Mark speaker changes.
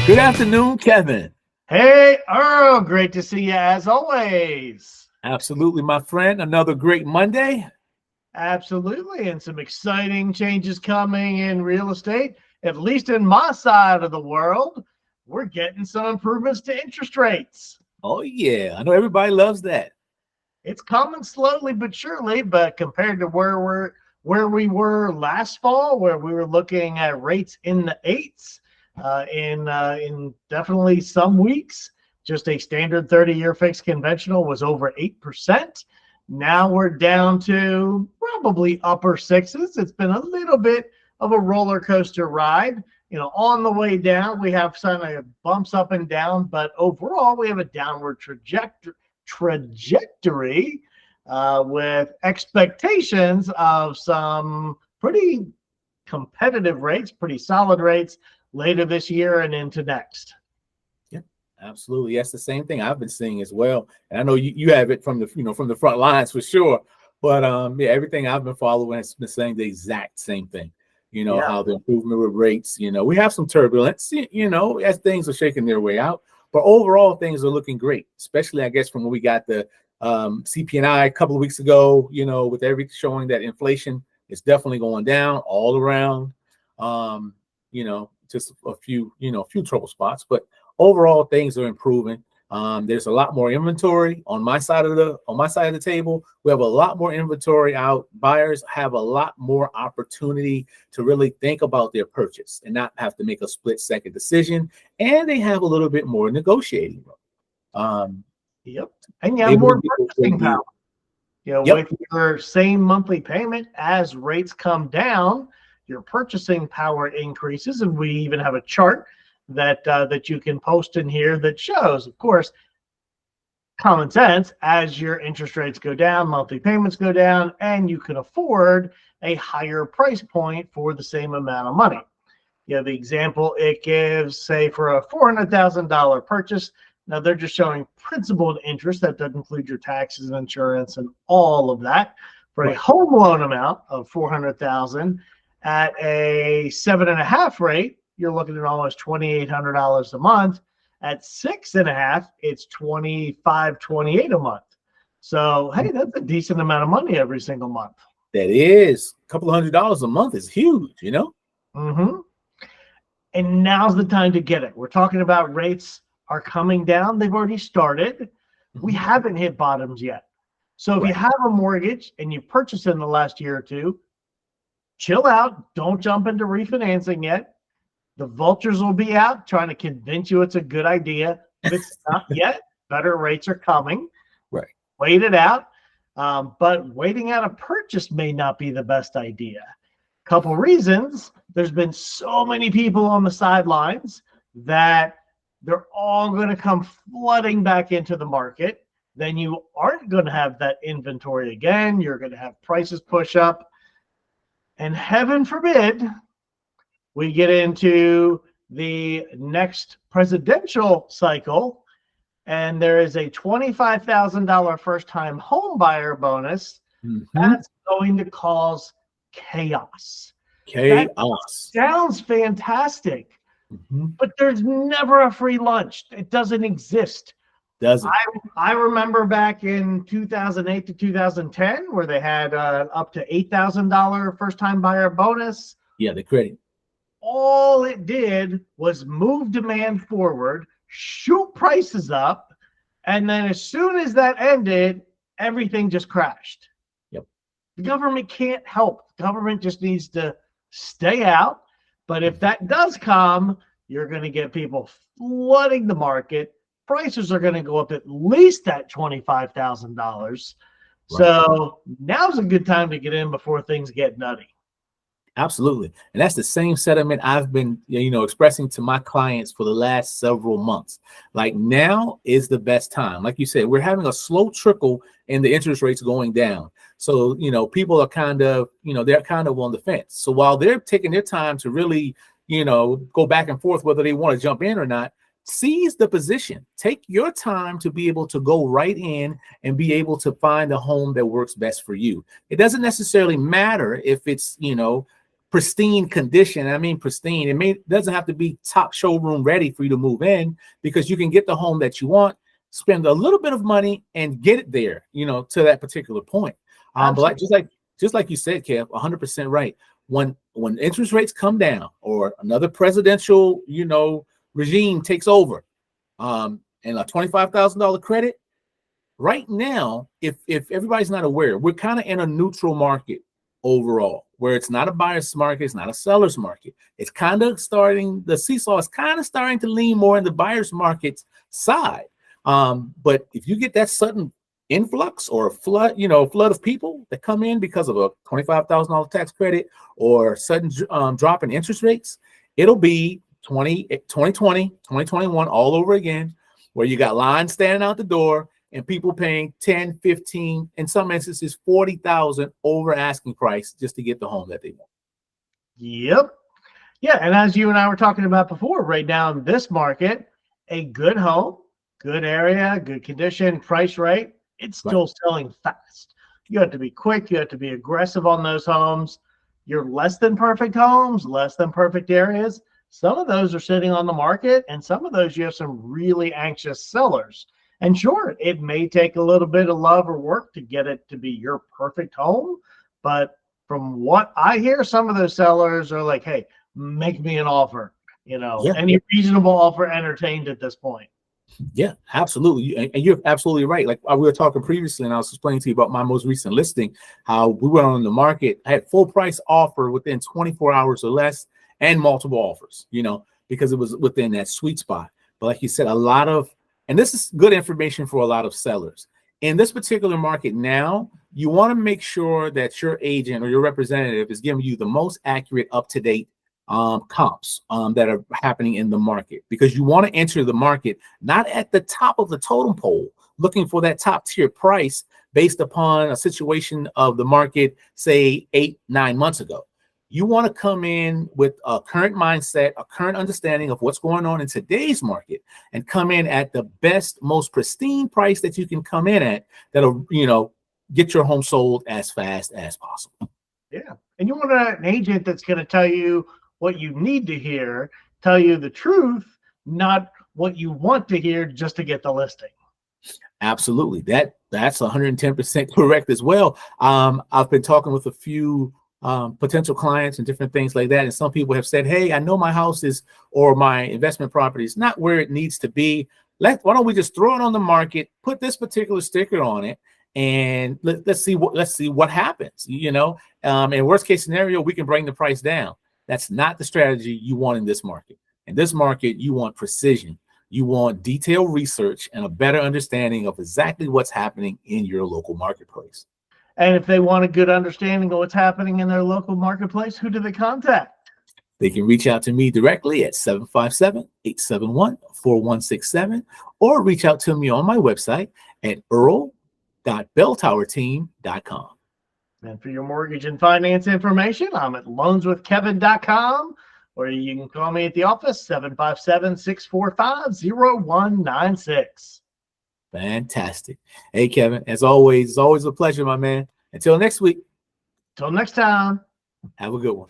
Speaker 1: Good afternoon, Kevin.
Speaker 2: Hey, Earl, great to see you as always.
Speaker 1: Absolutely, my friend. Another great Monday.
Speaker 2: Absolutely, and some exciting changes coming in real estate, at least in my side of the world. We're getting some improvements to interest rates.
Speaker 1: Oh, yeah. I know everybody loves that.
Speaker 2: It's coming slowly but surely, but compared to where we were last fall, where we were looking at rates in the eights, in definitely some weeks, just a standard 30-year fixed conventional was over 8%. Now we're down to probably upper sixes. It's been a little bit of a roller coaster ride. On the way down, we have some bumps up and down, but overall, we have a downward trajectory with expectations of some pretty competitive rates, pretty solid rates later this year and into next.
Speaker 1: Yeah, absolutely. That's the same thing I've been seeing as well. And I know you have it from the front lines for sure. But yeah, everything I've been following has been saying the exact same thing. How the improvement with rates, we have some turbulence, as things are shaking their way out. But overall, things are looking great, especially, I guess, from when we got the CPI a couple of weeks ago, with everything showing that inflation is definitely going down all around. Just a few trouble spots, but overall things are improving. There's a lot more inventory on my side of the table. We have a lot more inventory out. Buyers have a lot more opportunity to really think about their purchase and not have to make a split-second decision. And they have a little bit more negotiating room.
Speaker 2: Yep, and you have more purchasing power. With your same monthly payment, as rates come down, your purchasing power increases, and we even have a chart that you can post in here that shows, of course, common sense. As your interest rates go down, monthly payments go down, and you can afford a higher price point for the same amount of money. The example it gives, say, for a $400,000 purchase. Now they're just showing principal and interest. That doesn't include your taxes and insurance and all of that. For a home loan amount of $400,000 at a 7.5 rate, you're looking at almost $2,800 a month. At 6.5, it's $2,528 a month. So hey, that's a decent amount of money every single month.
Speaker 1: That is a couple of $100 a month is huge,
Speaker 2: Mm-hmm. And now's the time to get it. We're talking about rates are coming down. They've already started. We haven't hit bottoms yet. So if you have a mortgage and you purchased in the last year or two, chill out. Don't jump into refinancing yet. The vultures will be out trying to convince you it's a good idea. If it's not yet, better rates are coming.
Speaker 1: Right.
Speaker 2: Wait it out. But waiting out a purchase may not be the best idea. Couple reasons. There's been so many people on the sidelines that they're all going to come flooding back into the market. Then you aren't going to have that inventory again. You're going to have prices push up. And heaven forbid we get into the next presidential cycle and there is a $25,000 first-time home buyer bonus. That's going to cause chaos. That sounds fantastic. But there's never a free lunch. It doesn't exist. I remember back in 2008 to 2010 where they had up to $8,000 first-time buyer bonus.
Speaker 1: Yeah, the credit.
Speaker 2: All it did was move demand forward, shoot prices up, and then as soon as that ended, everything just crashed.
Speaker 1: Yep.
Speaker 2: The government can't help. The government just needs to stay out. But if that does come, you're going to get people flooding the market. Prices are going to go up at least that $25,000. Right. So now's a good time to get in before things get nutty.
Speaker 1: Absolutely. And that's the same sentiment I've been, expressing to my clients for the last several months. Like now is the best time. Like you said, we're having a slow trickle in the interest rates going down. So, people are kind of, they're kind of on the fence. So while they're taking their time to really, go back and forth, whether they want to jump in or not, seize the position. Take your time to be able to go right in and be able to find a home that works best for you. It doesn't necessarily matter if it's, pristine condition. I mean, pristine. Doesn't have to be top showroom ready for you to move in, because you can get the home that you want, spend a little bit of money, and get it there, to that particular point. But just like you said, Kev, 100% right. When interest rates come down, or another presidential, regime takes over, and a $25,000 credit, right now, if everybody's not aware, we're kind of in a neutral market overall, where it's not a buyer's market, it's not a seller's market. It's kind of the seesaw is kind of starting to lean more in the buyer's market's side. But if you get that sudden influx or a flood of people that come in because of a $25,000 tax credit, or sudden drop in interest rates, it'll be 2020, 2021 all over again, where you got lines standing out the door and people paying 10, 15, in some instances, 40,000 over asking price just to get the home that they want.
Speaker 2: Yep. Yeah. And as you and I were talking about before, right now in this market, a good home, good area, good condition, price right, it's still selling fast. You have to be quick. You have to be aggressive on those homes. Your less than perfect homes, less than perfect areas, some of those are sitting on the market, and some of those you have some really anxious sellers. And sure, it may take a little bit of love or work to get it to be your perfect home. But from what I hear, some of those sellers are like, hey, make me an offer. Any reasonable offer entertained at this point.
Speaker 1: Yeah, absolutely. And you're absolutely right. Like we were talking previously, and I was explaining to you about my most recent listing, how we went on the market, I had full price offer within 24 hours or less, and multiple offers, because it was within that sweet spot. But like you said, and this is good information for a lot of sellers. In this particular market now, you want to make sure that your agent or your representative is giving you the most accurate, up-to-date comps that are happening in the market, because you want to enter the market not at the top of the totem pole looking for that top tier price based upon a situation of the market, say 8-9 months ago. You want to come in with a current mindset, a current understanding of what's going on in today's market, and come in at the best, most pristine price that you can come in at, that'll, get your home sold as fast as possible.
Speaker 2: Yeah. And you want an agent that's going to tell you what you need to hear, tell you the truth, not what you want to hear just to get the listing.
Speaker 1: Absolutely. That's 110% correct as well. I've been talking with a few potential clients and different things like that. And some people have said, hey, I know my house or my investment property is not where it needs to be. Why don't we just throw it on the market, put this particular sticker on it, and let's see what happens. In worst case scenario, we can bring the price down. That's not the strategy you want in this market. In this market, you want precision. You want detailed research and a better understanding of exactly what's happening in your local marketplace.
Speaker 2: And if they want a good understanding of what's happening in their local marketplace, who do they contact?
Speaker 1: They can reach out to me directly at 757-871-4167, or reach out to me on my website at earl.belltowerteam.com.
Speaker 2: And for your mortgage and finance information, I'm at loanswithkevin.com, or you can call me at the office, 757-645-0196.
Speaker 1: Fantastic. Hey, Kevin, as always, it's always a pleasure, my man. Until next week.
Speaker 2: Till next time.
Speaker 1: Have a good one.